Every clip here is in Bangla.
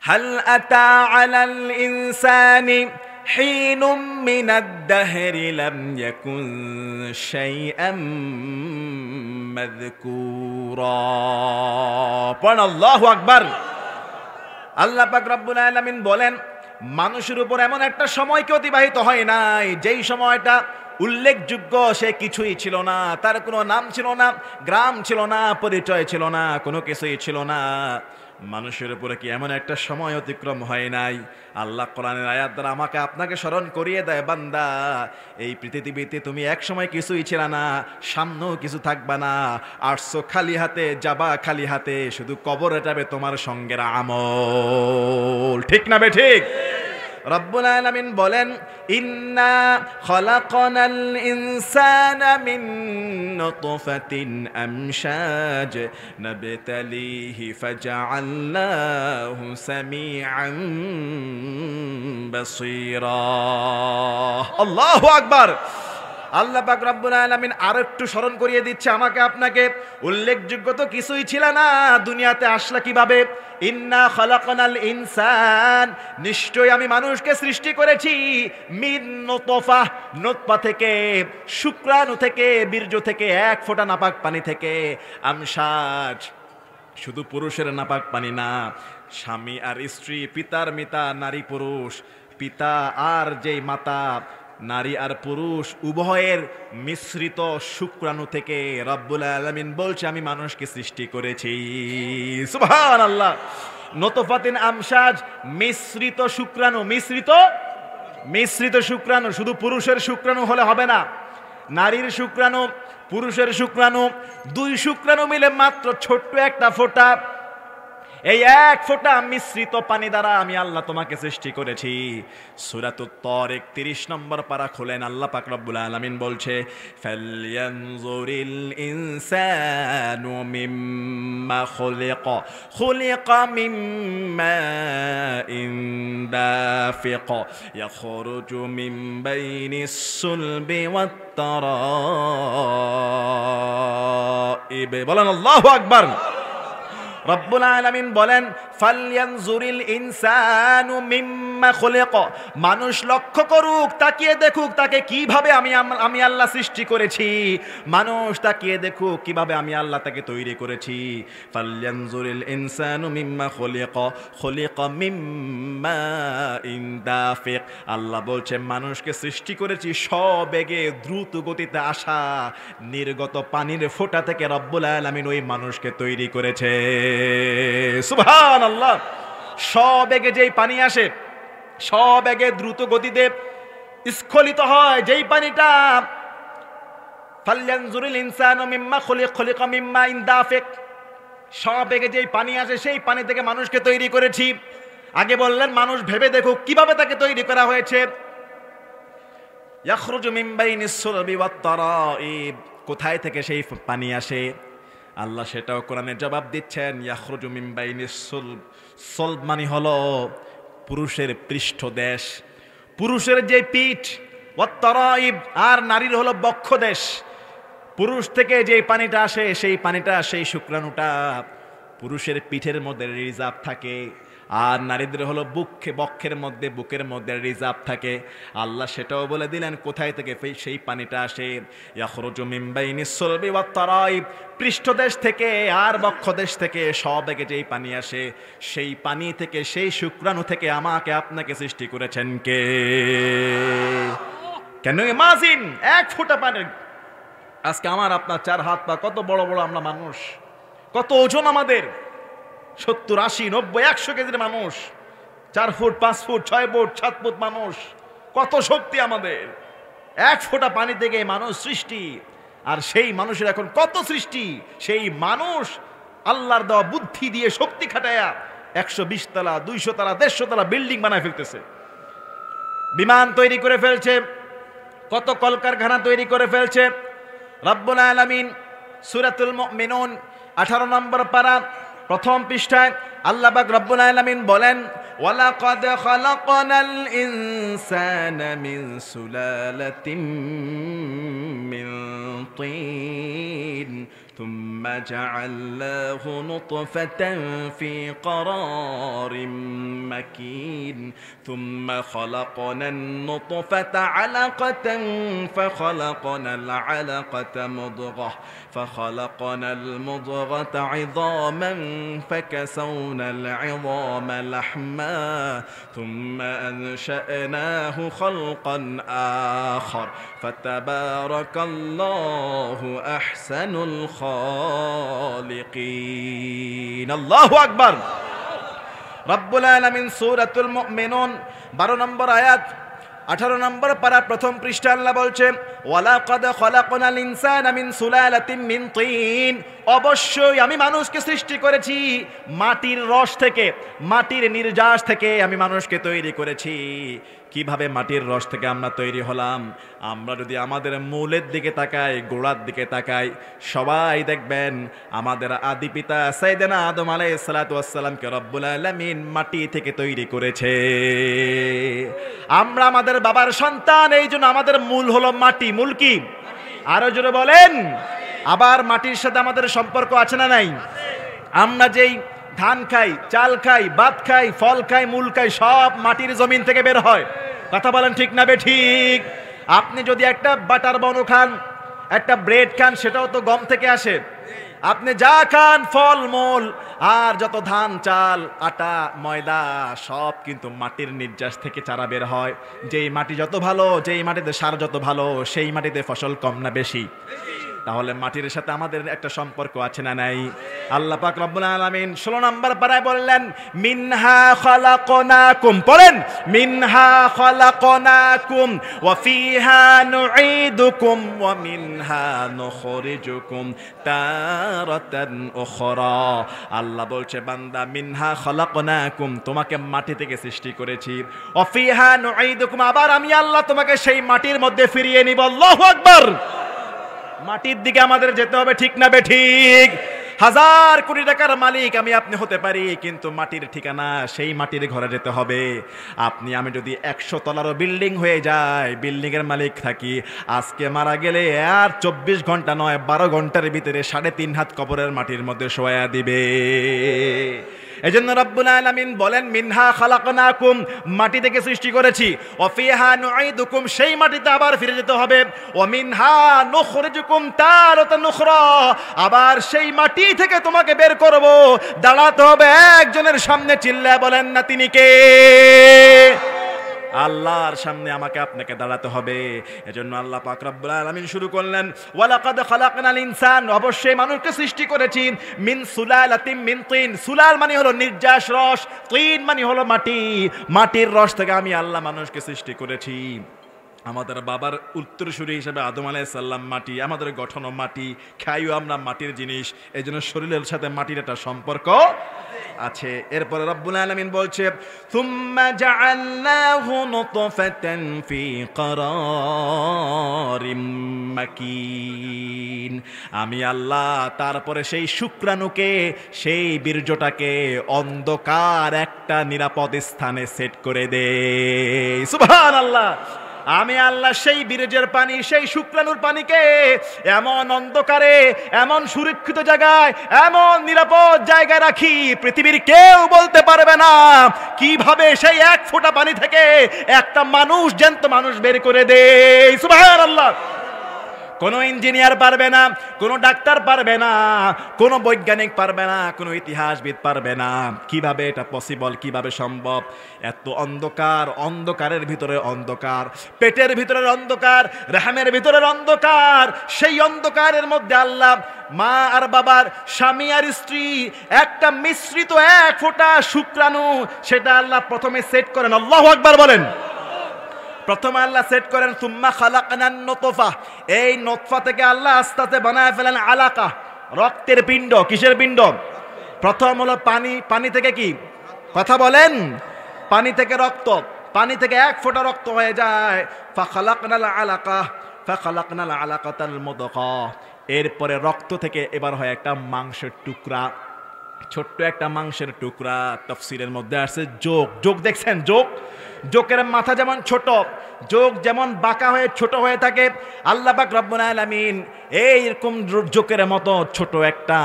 হাল আতা আলাল ইনসানি হিনুম মিনাদ দাহরি লাম ইয়াকুন শাইআম মাযকুরা। পড়ুন আল্লাহু আকবার। আল্লাহ পাক রব্বুল আলামিন বলেন, মানুষের উপর এমন একটা সময়কে অতিবাহিত হয় নাই যেই সময়টা উল্লেখযোগ্য সে কিছুই ছিল না, তার কোনো নাম ছিল না, গ্রাম ছিল না, পরিচয় ছিল না, কোনো কিছুই ছিল না। মানুষের উপরে কি এমন একটা সময় অতিক্রম হয় নাই? আল্লাহ কোরআনের আয়াত দ্বারা আমাকে আপনাকে স্মরণ করিয়ে দেয়, বান্দা এই পৃথিবীতে তুমি এক সময় কিছুই ছিল না, সামনেও কিছু থাকবা না, আসছো খালি হাতে, যাবা খালি হাতে, শুধু কবরে যাবে তোমার সঙ্গের আমল। ঠিক না বে ঠিক? রব্বুল আলামিন বলেন, ইন্না খলাকনাল ইনসানা মিন নুতফাতিন আমশাজ নাবতালিহি ফাজআলনাহু সামিআন বাসীরা। আল্লাহু আকবার। আল্লাহ পাক রব্বুল আলামিন আর একটু স্মরণ করিয়ে দিচ্ছে আমাকে আপনাকে, উল্লেখযোগ্য তো কিছুই ছিল না, দুনিয়াতে আসলা কিভাবে? ইন্না খালাকনাল ইনসান, নিশ্চয়ই আমি মানুষকে সৃষ্টি করেছি মিন নুতফা, নুতফা থেকে, শুক্রাণু থেকে, বীর্য থেকে, এক ফোঁটা নাপাক পানি থেকে, আমশাজ, শুধু পুরুষের নাপাক পানি না, স্বামী আর স্ত্রী, পিতার মিতা, নারী পুরুষ, পিতা আর যেই মাতা, নারী আর পুরুষ উভয়ের মিশ্রিত শুক্রাণু থেকে রব্বুল আলামিন বলছে আমি মানুষকে সৃষ্টি করেছি। সুবহানাল্লাহ। নতফাতিন আমশাজ, মিশ্রিত শুক্রাণু, মিশ্রিত শুক্রাণু। শুধু পুরুষের শুক্রাণু হলে হবে না, নারীর শুক্রাণু, পুরুষের শুক্রাণু, দুই শুক্রাণু মিলে মাত্র ছোট্ট একটা ফোঁটা, এই এক ফোঁটা মিশ্রিত পানি দ্বারা আমি আল্লাহ তোমাকে সৃষ্টি করেছি। সূরাতুত তারিক ৩০ নম্বর পারা খোলেন, আল্লাহ পাক রব্বুল আলামিন বলছে, ফালয়ানজুরিল ইনসানু মিম্মা খুলিকা, খুলিকা মিম্মা দাফিক ইয়াখরুজু মিন বাইনিস সুলবি ওয়াত তারাইব। বলেন আল্লাহু আকবার। রব্বুল আলামিন বলেন, ফালয়ানজুরিল ইনসানু মিম্মা খুলিকা, মানুষ লক্ষ্য করুক, তাকিয়ে দেখুক তাকে কিভাবে আমি আল্লাহ সৃষ্টি করেছি। মানুষ তাকিয়ে দেখুক কিভাবে আমি আল্লাহ তাকে তৈরি করেছি। ফালয়ানজুরিল ইনসানু মিম্মা খুলিকা, খুলিকা মিম্মা দাফিক। আল্লাহ বলছেন মানুষকে সৃষ্টি করেছি সবেগে দ্রুত গতিতে আসা নির্গত পানির ফোঁটা থেকে রব্বুল আলামিন ওই মানুষকে তৈরি করেছে। সুবহানাল্লাহ। সবেগে যেই পানি আসে, সবেগে দ্রুত গতিতে স্খলিত হয় যেই পানিটা, ফালয়ানজুরিল ইনসানু মিম্মা খুলিকা মিম্মা দাফিক, সবেগে যেই পানি আসে সেই পানি থেকে মানুষকে তৈরি করেছি। আগে বললেন মানুষ ভেবে দেখুক কিভাবে তাকে তৈরি করা হয়েছে। ইয়াখরুজু মিন বাইনিস সুলবি ওয়াত তারাইব, কোথায় থেকে সেই পানি আসে? আল্লাহ সেটাও কোরআনে জবাব দিচ্ছেন, ইয়াখরুজু মিন বাইনিস সুলব, সুলব মানে হলো পুরুষের পৃষ্ঠদেশ, পুরুষের যে পিঠ, ওয়াত তারাইব, আর নারীর হলো বক্ষদেশ। পুরুষ থেকে যে পানিটা আসে সেই পানিটা, সেই শুক্রাণুটা পুরুষের পিঠের মধ্যে রিজার্ভ থাকে, আর নারীদের হলো বক্ষের মধ্যে, বুকের মধ্যে রিজার্ভ থাকে। আল্লাহ সেটাও বলে দিলেন কোথায় থেকে সেই পানিটা আসে। ইয়াখরুজু মিন বাইনিস সুলবি ওয়াত তারাইব, পৃষ্ঠদেশ থেকে আর বক্ষদেশ থেকে সবেগে যেই পানি আসে সেই পানি থেকে, সেই শুক্রাণু থেকে আমাকে আপনাকে সৃষ্টি করেছেন কে? কেন ইমাজিন, এক ফোঁটা পানি। আজকে আমার আপনার 4 হাত পা, কত বড় বড় আমরা মানুষ, কত ওজন আমাদের, 70, 80, 90, 100 কেজির মানুষ, 4 ফুট 5 ফুট 6 ফুট 7 ফুট মানুষ, কত শক্তি আমাদের। এক ফোঁটা পানি থেকে মানুষ সৃষ্টি, আর সেই মানুষের এখন কত সৃষ্টি। সেই মানুষ আল্লাহর দেওয়া বুদ্ধি দিয়ে, শক্তি খাটায়া 120 তলা, 200 তলা, 150 তলা বিল্ডিং বানায় ফেলতেছে, বিমান তৈরি করে ফেলছে, কত কলকারখানা তৈরি করে ফেলছে। রব্বুল আলামিন সূরাতুল মুমিনুন 18 নম্বর পারা প্রথম পৃষ্ঠায় আল্লাহ পাক রব্বুল আলামিন বলেন, ওয়ালাকাদ খালাকনাল ইনসানা মিন সুলালাতিন মিন তিন থুম্মা জাআলনাহু নুতফাতান ফি ক্বারারিম مكين ثم خلقنا النطفة علقة فخلقنا العلقة مضغة فخلقنا المضغة عظاما فكسونا العظام لحما ثم أنشأناه خلقا آخر فتبارك الله أحسن الخالقين الله أكبر রব্বুল আলামিন সূরাতুল মুমিনুন 12 নম্বর আয়াত 18 নম্বর পারা প্রথম পৃষ্ঠা আল্লাহ বলছেন ওয়ালাকাদ খলাকনাল ইনসানা মিন সুলালাতিন মিন তিন অবশ্যই আমি মানুষকে সৃষ্টি করেছি মাটির রস থেকে মাটির নির্যাস থেকে আমি মানুষকে তৈরি করেছি কিভাবে মাটির রস থেকে আমরা তৈরি হলাম আমরা যদি আমাদের মূলের দিকে তাকাই গোড়ার দিকে তাকাই সবাই দেখবেন আমাদের আদি পিতা সাইয়েদনা আদম আলাইহিস সালাতু ওয়াস সালামকে রব্বুল আলামিন মাটি থেকে তৈরি করেছে আমরা আমাদের বাবার সন্তান এইজন্য আমাদের মূল হলো মাটি মূল কি আরো জোরে বলেন আবার মাটির সাথে আমাদের সম্পর্ক আছে না নাই আমরা যেই ধান খাই চাল খাই ভাত খাই ফল খাই মূল খাই সব মাটির জমিন থেকে বের হয় কথা বলেন ঠিক না বে ঠিক আপনি যদি একটা বাটার বন খান একটা ব্রেড খান সেটাও তো গম থেকে আসে আপনি যা খান ফল মূল আর যত ধান চাল আটা ময়দা সব কিন্তু মাটির নির্যাস থেকে চারা বের হয় যেই মাটি যত ভালো যেই মাটিতে সার যত ভালো সেই মাটিতে ফসল কম না বেশি তাহলে মাটির সাথে আমাদের একটা সম্পর্ক আছে না নাই আল্লাহ পাক রব্বুল আলামিন 16 নম্বর পারায় বললেন মিনহা খালাকনাকুম পড়েন মিনহা খালাকনাকুম ওয়া ফিহা নুঈদুকুম ওয়া মিনহা নুখরিজুকুম তারাতান উখরা আল্লাহ বলছে বান্দা মিনহা খালাকনাকুম তোমাকে মাটি থেকে সৃষ্টি করেছি ওয়া ফিহা নুঈদুকুম আবার আমি আল্লাহ তোমাকে সেই মাটির মধ্যে ফিরিয়ে নিব আল্লাহু আকবার মাটির দিকে আমাদের যেতে হবে ঠিক না বে ঠিক হাজার কোটি টাকার মালিক আমি আপনি হতে পারি কিন্তু মাটির ঠিকানা সেই মাটির ঘরে যেতে হবে আপনি আমি যদি 100 তলারও বিল্ডিং হয়ে যায় বিল্ডিং এর মালিক থাকি আজকে মারা গেলে আর 24 ঘন্টা নয় 12 ঘন্টার ভিতরে 3.5 হাত কবরের মাটির মধ্যে শোয়া দিবে এজন্য রব্বুল আলামিন বলেন মিনহা খালাকনাকুম মাটি থেকে সৃষ্টি করেছি ওয়া ফিহা নুঈদুকুম সেই মাটিতে আবার ফিরে যেতে হবে ওয়া মিনহা নুখরিজুকুম তারাতান উখরা আবার সেই মাটি থেকে তোমাকে বের করব দাঁড়াতে হবে একজনের সামনে চিল্লায় বলেন না তিনি কে আল্লাহর সামনে আমাকে আপনাকে দাঁড়াতে হবে এজন্য আল্লাহ পাক রব্বুল আলামিন শুরু করলেন ওয়ালাকাদ খালাকনাল ইনসান অবশ্যই মানুষকে সৃষ্টি করেছি মিন সুলালাতিন মিন তিন সুলাল মানে হলো নির্যাস রস তিন মানে হলো মাটি মাটির রস থেকে আমি আল্লাহ মানুষকে সৃষ্টি করেছি আমাদের বাবার উত্তরসূরি হিসেবে আদম আলাইহিস সালাম মাটি আমাদের গঠনও মাটি খাইও আমরা মাটির জিনিস এইজন্য শরীরের সাথে মাটির একটা সম্পর্ক আছে এরপর রব্বুল আলামিন বলছে সুম্মা জাআলনাহু নুতফাতান ফি করারিম মাকিন আমি আল্লাহ তারপরে সেই শুক্রাণুকে সেই বীর্যটাকে অন্ধকার একটা নিরাপদ স্থানে সেট করে দেই সুবহানাল্লাহ আমি আল্লাহ সেই বীর্যের পানি সেই শুক্রাণুর পানিকে এমন অন্ধকারে এমন সুরক্ষিত জায়গায় এমন নিরাপদ জায়গায় রাখি পৃথিবীর কেউ বলতে পারবে না কিভাবে সেই এক ফোঁটা পানি থেকে একটা মানুষ জ্যান্ত মানুষ বের করে দেয় সুবহানাল্লাহ কোনো ইঞ্জিনিয়ার পারবে না কোনো ডাক্তার পারবে না কোনো বৈজ্ঞানিক পারবে না কোনো ইতিহাসবিদ পারবে না কিভাবে এটা পসিবল কিভাবে সম্ভব এত অন্ধকার অন্ধকারের ভিতরে অন্ধকার পেটের ভিতরের অন্ধকার রহমের ভিতরের অন্ধকার সেই অন্ধকারের মধ্যে আল্লাহ মা আর বাবার স্বামী আর স্ত্রী একটা মিশ্রিত এক ফোঁটা শুক্রাণু সেটা আল্লাহ প্রথমে সেট করেন আল্লাহু আকবার বলেন প্রথমে আল্লাহ সেট করেন সুম্মা খালাকনান নুতফা এই নুতফা থেকে আল্লাহ আস্তে আস্তে বানায় ফেলেন আলাকা রক্তের পিণ্ড কিসের পিণ্ড প্রথম হলো পানি পানি থেকে কি কথা বলেন পানি থেকে রক্ত পানি থেকে এক ফোঁটা রক্ত হয়ে যায় ফাখালাকনাল আলাকাতাল মুদগা এরপরে রক্ত থেকে এবার হয় একটা মাংসের টুকরা ছোট্ট একটা মাংসের টুকরা তাফসীরের মধ্যে আছে যোগ যোগ দেখছেন যোগ যোগের মাথা যেমন ছোট যোগ যেমন বাঁকা হয়ে ছোট হয়ে থাকে আল্লাহ পাক রব্বুল আলামিন এইরকম যোগের মতো ছোট একটা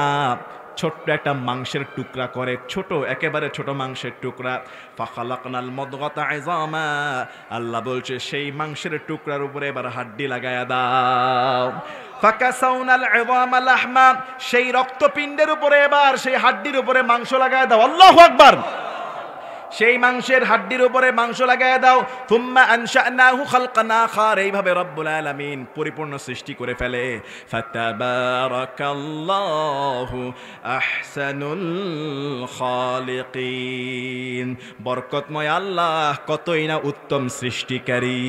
ছোট্ট একটা মাংসের টুকরা করে, ছোট একেবারে ছোট মাংসের টুকরা। ফাখালাকনাল মুদগাতা ইযামা, আল্লাহ বলছে সেই মাংসের টুকরার উপরে এবার হাড্ডি লাগায়া দাও। ফাকাসাউনাল ইযামা লাহমা, সেই রক্তপিণ্ডের উপরে এবার সেই হাড্ডির উপরে মাংস লাগায়া দাও। আল্লাহু আকবার। সেই মাংসের হাড্ডির উপরে মাংস লাগায় দাও। থুম্মা আনশানাহু খালকান আখার, এইভাবে রব্বুল আলামিন পরিপূর্ণ সৃষ্টি করে ফেলে। ফাতাবারাকাল্লাহু আহসানুল খালিকিন, বরকতময় আল্লাহ কতই না উত্তম সৃষ্টিকারী,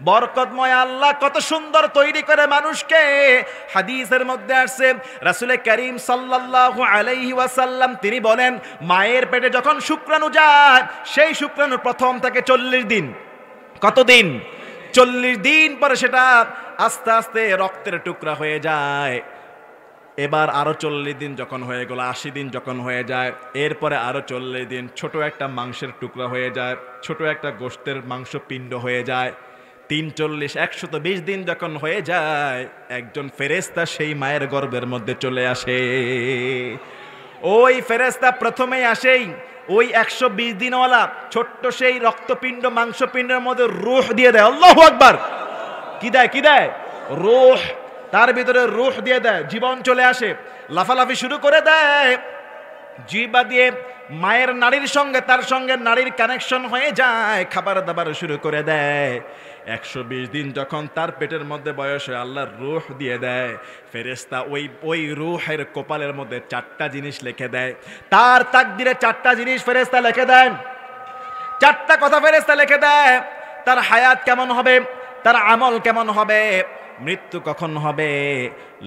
বরকতময় আল্লাহ কত সুন্দর তৈরি করে মানুষকে। হাদিসের মধ্যে আসছে রাসূল করিম সাল্লাল্লাহু আলাইহি ওয়াসাল্লাম তিনি বলেন, মায়ের পেটে যখন শুক্রাণু যায়, সেই শুক্রাণু প্রথম থেকে 40 দিন, কতদিন? 40 দিন পরে সেটা আস্তে আস্তে রক্তের টুকরা হয়ে যায়। এবার আরো 40 দিন যখন হয়ে গেল, 80 দিন যখন হয়ে যায়, এরপরে আরো 40 দিন ছোট একটা মাংসের টুকরা হয়ে যায়, ছোট একটা গোশতের মাংসপিণ্ড হয়ে যায়। 340 120 দিন যখন হয়ে যায়, একজন ফেরেশতা সেই মায়ের গর্ভের মধ্যে চলে আসে। ওই ফেরেশতা প্রথমেই আসেই ওই 120 দিনওয়ালা ছোট্ট সেই রক্তপিণ্ড মাংসপিণ্ডের মধ্যে রূহ দিয়ে দেয়। আল্লাহু আকবার। কি দেয়? কি দেয়? রূহ। তার ভিতরে রূহ দিয়ে দেয়, জীবন চলে আসে, লাফালাফি শুরু করে দেয়। জিহ্বা দিয়ে মায়ের নাড়ির সঙ্গে তার সঙ্গে নাড়ির কানেকশন হয়ে যায়, খাবার দাবার শুরু করে দেয়। 120 দিন যখন তার পেটের মধ্যে বয়স হয়, আল্লাহর রূহ দিয়ে দেয়। ফেরেশতা ওই রূহের কপালের মধ্যে 4টা জিনিস লিখে দেয়। তার তাকদিরে 4টা জিনিস ফেরেশতা লিখে দেয়, 4টা কথা ফেরেশতা লিখে দেয়। তার হায়াত কেমন হবে, তার আমল কেমন হবে, মৃত্যু কখন হবে,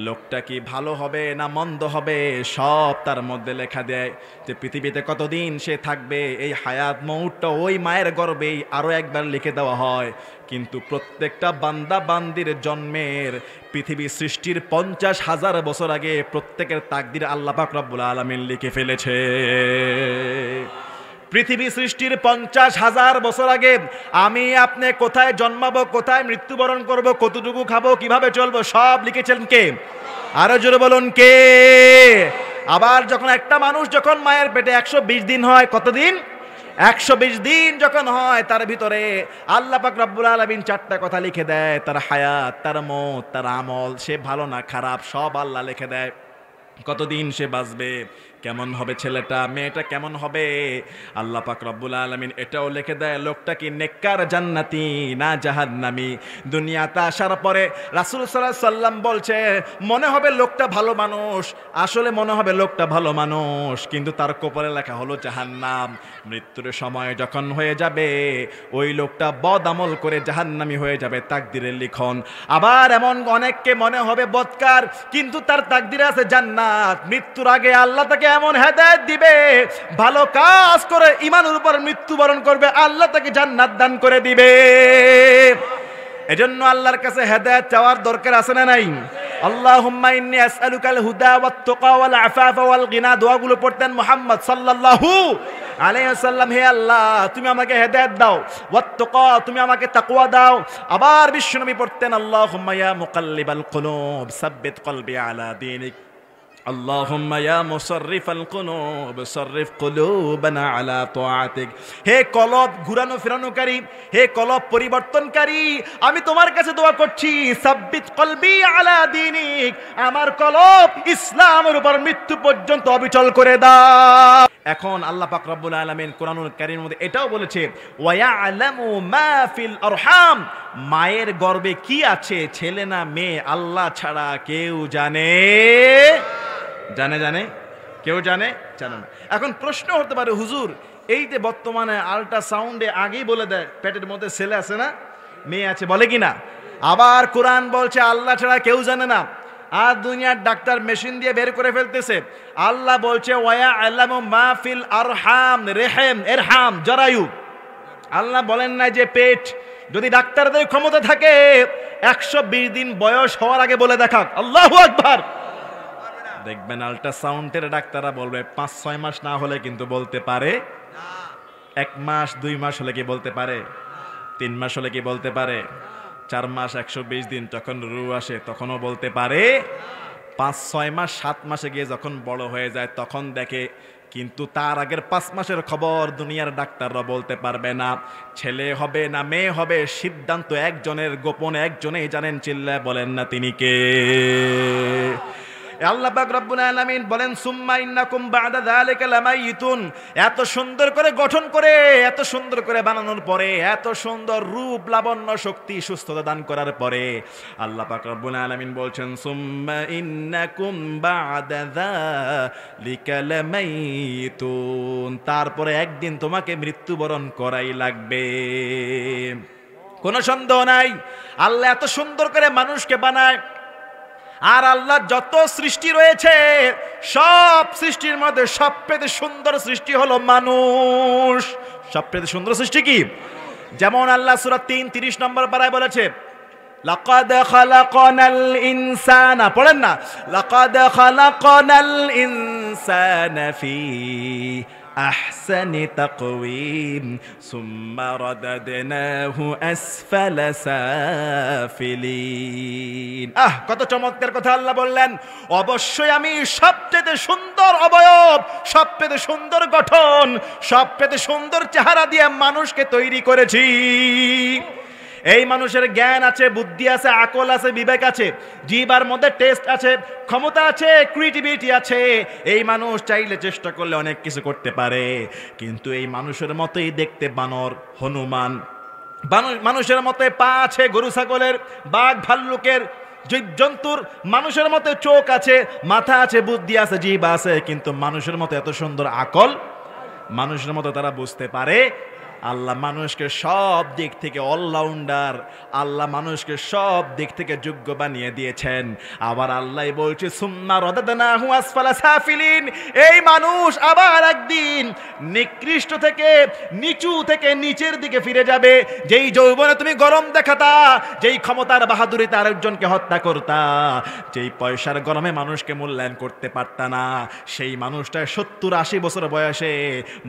লোকটা কি ভালো হবে না মন্দ হবে, সব তার মধ্যে লেখা দেয়। যে পৃথিবীতে কতদিন সে থাকবে, এই হায়াত মৌতটা ওই মায়ের গর্ভেই আরো একবার লিখে দেওয়া হয়। কিন্তু প্রত্যেকটা বান্দা বান্দির জন্মের পৃথিবী সৃষ্টির 50,000 বছর আগে প্রত্যেকের তাকদির আল্লাহ পাক রব্বুল আলামিন লিখে ফেলেছে। পৃথিবী সৃষ্টির 50,000 বছর আগে আমি আপনি কোথায় জন্মাবো, কোথায় মৃত্যুবরণ করব, কতটুকু খাবো, কিভাবে চলবো, সব লিখেছেন কে? আরো জোরে বলুন কে? আবার যখন একটা মানুষ যখন মায়ের পেটে 120 দিন হয়, কতদিন? 120 দিন যখন হয়, তার ভিতরে আল্লাহ পাক রব্বুল আলামিন 4টা কথা লিখে দেয়। তার হায়াত, তার মওত, তার আমল, সে ভালো না খারাপ, সব আল্লাহ লিখে দেয়। কতদিন সে বাঁচবে, কেমন হবে ছেলেটা, মেয়েটা কেমন হবে, আল্লাহ পাক রব্বুল আলামিন এটাও লিখে দেয়। লোকটা কি নেককার জান্নাতি না জাহান্নামী। দুনিয়াতে আসার পরে রাসূল সাল্লাল্লাহু আলাইহি সাল্লাম বলছে, মনে হবে লোকটা ভালো মানুষ, আসলে মনে হবে লোকটা ভালো মানুষ, কিন্তু তার কপালে লেখা হলো জাহান্নাম। মৃত্যুর সময় যখন হয়ে যাবে, ওই লোকটা বদ আমল করে জাহান্নামী হয়ে যাবে, তাকদিরের লিখন। আবার এমন অনেককে মনে হবে বদকার, কিন্তু তার তাকদিরে আছে জান্নাত। মৃত্যুর আগে আল্লাহ তাকে এমন হেদায়েত দিবে, ভালো কাজ করে ঈমানের উপর মৃত্যুবরণ করবে, আল্লাহ তাকে জান্নাত দান করে দিবে। এজন্য আল্লাহর কাছে হেদায়েত চাওয়ার দরকার আছে না নাই? আল্লাহুম্মা ইন্নী আসআলুকাল হুদা ওয়াত তুকা ওয়াল আফাফা ওয়াল গিনা, দোয়াগুলো পড়তেন মুহাম্মদ সাল্লাল্লাহু আলাইহি ওয়াসাল্লাম। হে আল্লাহ, তুমি আমাকে হেদায়েত দাও, ওয়াত তুকা, তুমি আমাকে তাকওয়া দাও। আবার বিশ্বনবী পড়তেন, আল্লাহুম্মা ইয়া মুকাল্লিবাল কুলুব সাব্বিত কলবি আলা দীনিক, আল্লাহুম্মা ইয়া মুসাররিফাল কুলুব সাররিফ কুলুবানা আলা তাআতিক। হে কলব ঘুরানো ফেরানোকারী, হে কলব পরিবর্তনকারী, আমি তোমার কাছে দোয়া করছি, সাব্বিত কলবি আলা দীনিক, আমার কলব ইসলামের উপর মৃত্যু পর্যন্ত অবিচল করে দাও। এখন আল্লাহ পাক রব্বুল আলামিন কোরআনুল কারীমের মধ্যে এটাও বলেছে, ওয়া ইয়ালামু মা ফিল আরহাম, মায়ের গর্ভে কি আছে, ছেলে না মেয়ে, আল্লাহ ছাড়া কেউ জানে? জানে? কেউ জানে? জানে না। এখন প্রশ্ন হতে পারে, হুজুর এই যে বর্তমানে আল্ট্রাসাউন্ডে আগেই বলে দেয় পেটের মধ্যে ছেলে আছে না মেয়ে আছে, বলে কি না? আবার কোরআন বলছে আল্লাহ ছাড়া কেউ জানে না, আর দুনিয়ার ডাক্তার মেশিন দিয়ে বের করে ফেলতেছে। আল্লাহ বলছে ওয়া আলামু মা ফিল আরহাম, রেহেম এরহাম জরায়ু। আল্লাহ বলেন না যে পেট, যদি ডাক্তারদের ক্ষমতা থাকে 120 দিন বয়স হওয়ার আগে বলে দেখাক। আল্লাহু আকবার। দেখবেন আল্ট্রাসাউন্ডের ডাক্তাররা বলবে 5-6 মাস না হলে কিন্তু বলতে পারে, 1 মাস 2 মাস হলে কি বলতে পারে, 3 মাস হলে কি বলতে পারে, 4 মাস 120 দিন যখন রূহ আসে তখনও বলতে পারে। 5-6 মাস 7 মাসে গিয়ে যখন বড় হয়ে যায় তখন দেখে, কিন্তু তার আগের 5 মাসের খবর দুনিয়ার ডাক্তাররা বলতে পারবে না। ছেলে হবে না মেয়ে হবে সিদ্ধান্ত একজনের, গোপনে একজনেই জানেন। চিল্লায় বলেন না তিনি কে? আল্লাহ পাক রব্বুল আলামিন বলেন সুম্মা ইন্নাকুম বা'দা যালিকা লামাইতুন। এত সুন্দর করে গঠন করে, এত সুন্দর করে বানানোর পরে, এত সুন্দর রূপ লাবণ্য শক্তি সুস্থতা দান করার পরে আল্লাহ পাক রব্বুল আলামিন বলছেন সুম্মা ইন্নাকুম বা'দা যালিকা লামাইতুন, তারপরে একদিন তোমাকে মৃত্যুবরণ করাই লাগবে। কোনো সন্দেহ নাই আল্লাহ এত সুন্দর করে মানুষকে বানায়। আর আল্লাহ যত সৃষ্টি রয়েছে সব সৃষ্টির মধ্যে সবচেয়ে সুন্দর সৃষ্টি হলো মানুষ। সবচেয়ে সুন্দর সৃষ্টি কি? যেমন আল্লাহ সূরা ৩:৩০ নম্বর পারায় বলেছে লাকাদ খালাকনাল ইনসানা, পড়েন না, লাকাদ খালাকনাল ইনসানা ফি আহসানি তাকওয়িম সুম্মা রাদাদনাহু আসফালা সাফিলিন। কত চমৎকার কথা আল্লাহ বললেন। অবশ্যই আমি সবচেয়ে সুন্দর অবয়ব, সবচেয়ে সুন্দর গঠন, সবচেয়ে সুন্দর চেহারা দিয়ে মানুষকে তৈরি করেছি। এই মানুষের জ্ঞান আছে, বুদ্ধি আছে, আকল আছে, বিবেক আছে, জিহ্বার মধ্যে টেস্ট আছে, ক্ষমতা আছে, ক্রিয়েটিভিটি আছে। এই মানুষ চাইলে চেষ্টা করলে অনেক কিছু করতে পারে। কিন্তু এই মানুষের মতোই দেখতে বানর, হনুমান, মানুষের মতো পা আছে গরু ছাগলের, বাঘ ভাল্লুকের, জীবজন্তুর, মানুষের মতো চোখ আছে, মাথা আছে, বুদ্ধি আছে, জিহ্বা আছে, কিন্তু মানুষের মতো এত সুন্দর আকল, মানুষের মতো তারা বুঝতে পারে। আল্লাহ মানুষকে সব দিক থেকে অলরাউন্ডার, আল্লাহ মানুষকে সব দিক থেকে যোগ্য বানিয়ে দিয়েছেন। আবার আল্লাহ বলছে সুম্মা রাদাদনাহু আসফালা সাফিলিন, এই মানুষ আবার একদিন নিকৃষ্ট থেকে, নিচু থেকে নিচের দিকে ফিরে যাবে। যেই যৌবনে তুমি গরম দেখাতা, যেই ক্ষমতার বাহাদুরিতে আরেকজনকে হত্যা করতা, যেই পয়সার গরমে মানুষকে মূল্যায়ন করতে পারতা না, সেই মানুষটা 70-80 বছর বয়সে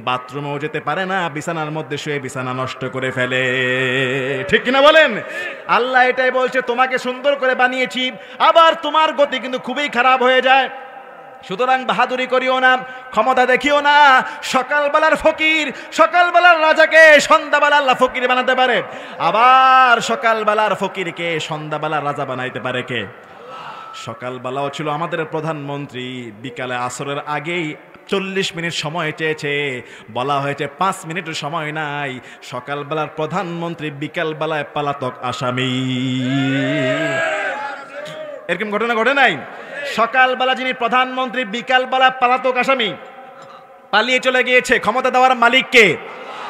বাথরুমেও যেতে পারে না, বিছানার মধ্যে শুয়ে বিছানা নষ্ট করে ফেলে। ঠিক কিনা বলেন? আল্লাহ এটাই বলছে তোমাকে সুন্দর করে বানিয়েছি, আবার তোমার গতি কিন্তু খুবই খারাপ হয়ে যায়। সুতরাং বাহাদুরি করিও না, ক্ষমতা দেখিও না। সকালবেলার ফকির, সকালবেলার রাজাকে সন্ধ্যাবেলা আল্লাহ ফকির বানাতে পারে, আবার সকালবেলার ফকিরকে সন্ধ্যাবেলার রাজা বানাইতে পারে কে? সকালবেলাও ছিল আমাদের প্রধানমন্ত্রী, বিকালে আসরের আগেই 40 মিনিট সময় চেয়েছে, বলা হয়েছে 5 মিনিটের সময় নাই। সকালবেলার প্রধানমন্ত্রী বিকালবেলায় পলাতক আসামি। এরকম ঘটনা ঘটে নাই? সকালবেলা যিনি প্রধানমন্ত্রী বিকালবেলা পলাতক আসামি, পালিয়ে চলে গিয়েছে। ক্ষমতা দেওয়ার মালিককে